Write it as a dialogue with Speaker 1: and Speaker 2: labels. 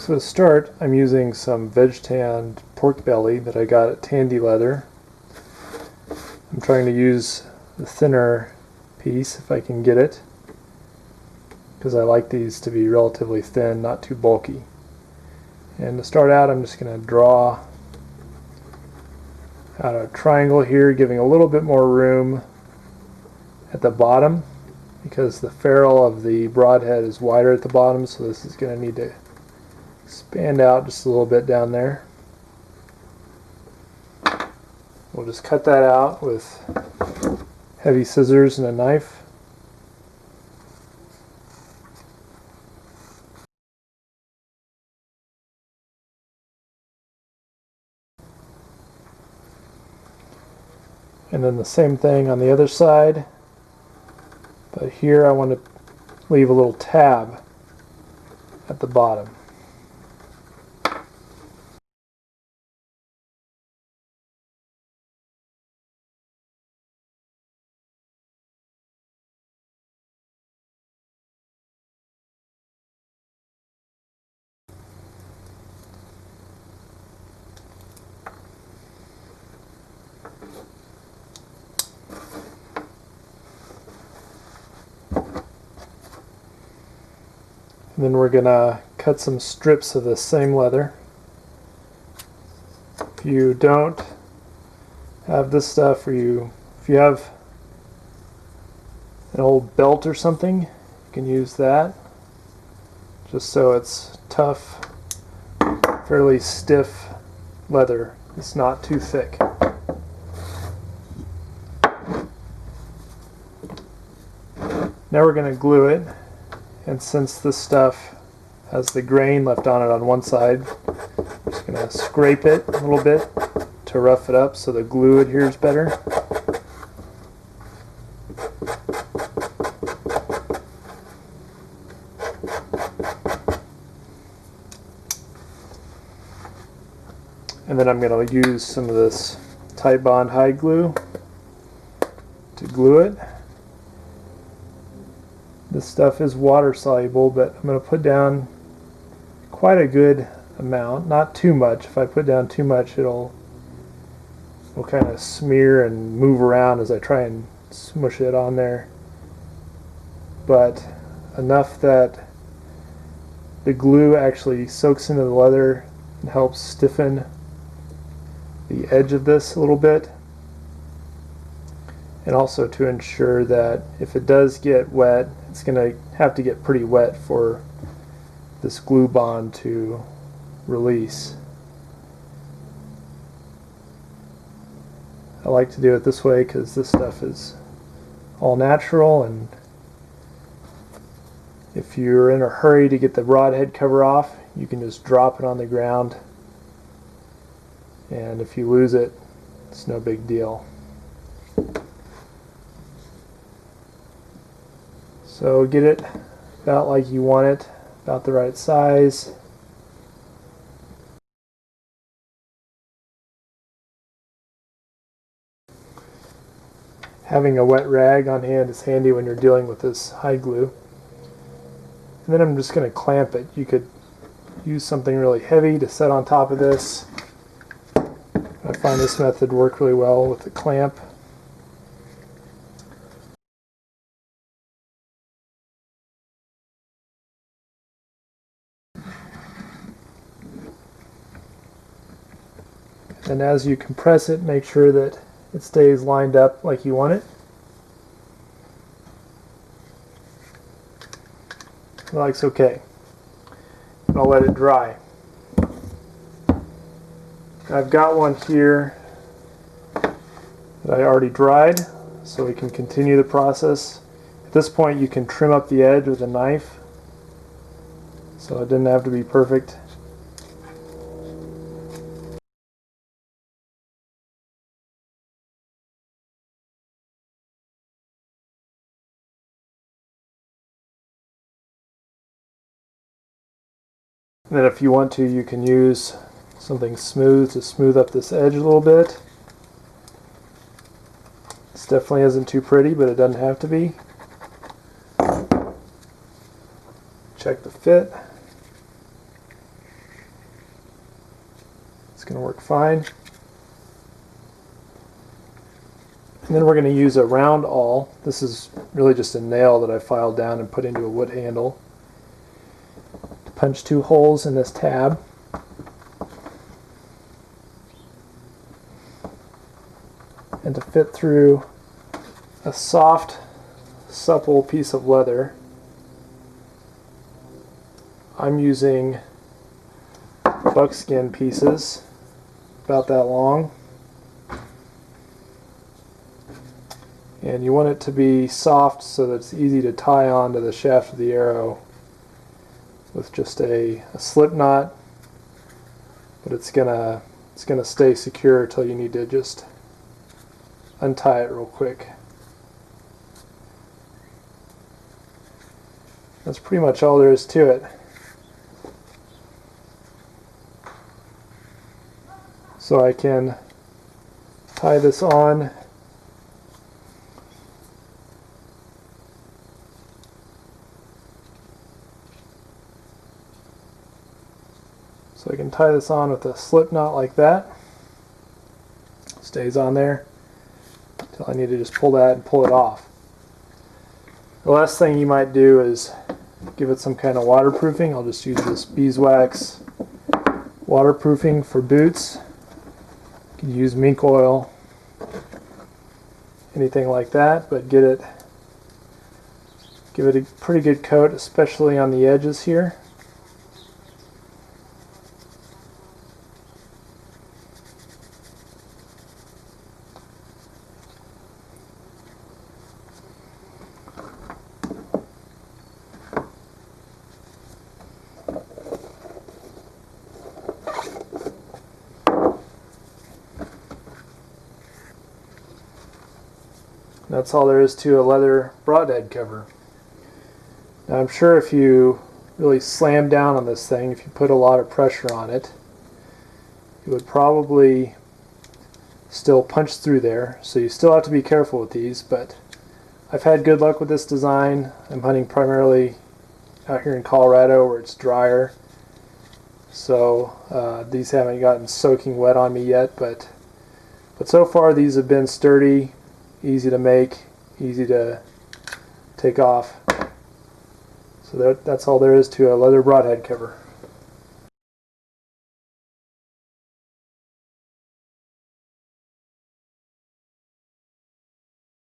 Speaker 1: So to start, I'm using some veg tanned pork belly that I got at Tandy Leather. I'm trying to use the thinner piece if I can get it, because I like these to be relatively thin, not too bulky. And to start out, I'm just going to draw out a triangle here, giving a little bit more room at the bottom, because the ferrule of the broadhead is wider at the bottom, so this is going to need to expand out just a little bit down there. We'll just cut that out with heavy scissors and a knife. And then the same thing on the other side, but here I want to leave a little tab at the bottom. And then we're going to cut some strips of the same leather. If you don't have this stuff, or if you have an old belt or something, you can use that, just so it's tough, fairly stiff leather. It's not too thick. Now we're going to glue it. And since this stuff has the grain left on it on one side, I'm just going to scrape it a little bit to rough it up so the glue adheres better. And then I'm going to use some of this Titebond hide glue to glue it. This stuff is water soluble, but I'm going to put down quite a good amount, not too much. If I put down too much, it'll kind of smear and move around as I try and smush it on there. But enough that the glue actually soaks into the leather and helps stiffen the edge of this a little bit. And also to ensure that if it does get wet, it's going to have to get pretty wet for this glue bond to release. I like to do it this way because this stuff is all natural, and if you're in a hurry to get the broadhead cover off, you can just drop it on the ground, and if you lose it, it's no big deal. So get it about like you want it, about the right size. Having a wet rag on hand is handy when you're dealing with this hide glue. And then I'm just going to clamp it. You could use something really heavy to set on top of this. I find this method work really well with the clamp. And as you compress it, make sure that it stays lined up like you want it. It looks okay. And I'll let it dry. I've got one here that I already dried, so we can continue the process. At this point, you can trim up the edge with a knife, so it didn't have to be perfect. And then if you want to, you can use something smooth to smooth up this edge a little bit. This definitely isn't too pretty, but it doesn't have to be. Check the fit. It's going to work fine. And then we're going to use a round awl. This is really just a nail that I filed down and put into a wood handle to punch 2 holes in this tab. And to fit through a soft, supple piece of leather, I'm using buckskin pieces about that long. And you want it to be soft so that it's easy to tie onto the shaft of the arrow with just a slip knot, but it's gonna stay secure till you need to just untie it real quick. That's pretty much all there is to it. So I can tie this on with a slip knot like that. Stays on there until I need to just pull that and pull it off. The last thing you might do is give it some kind of waterproofing. I'll just use this beeswax waterproofing for boots. You can use mink oil, anything like that, but give it a pretty good coat, especially on the edges here. That's all there is to a leather broadhead cover. Now I'm sure if you really slam down on this thing, if you put a lot of pressure on it, it would probably still punch through there. So you still have to be careful with these, but I've had good luck with this design. I'm hunting primarily out here in Colorado where it's drier. So these haven't gotten soaking wet on me yet, but so far these have been sturdy, easy to make, easy to take off. So that's all there is to a leather broadhead cover.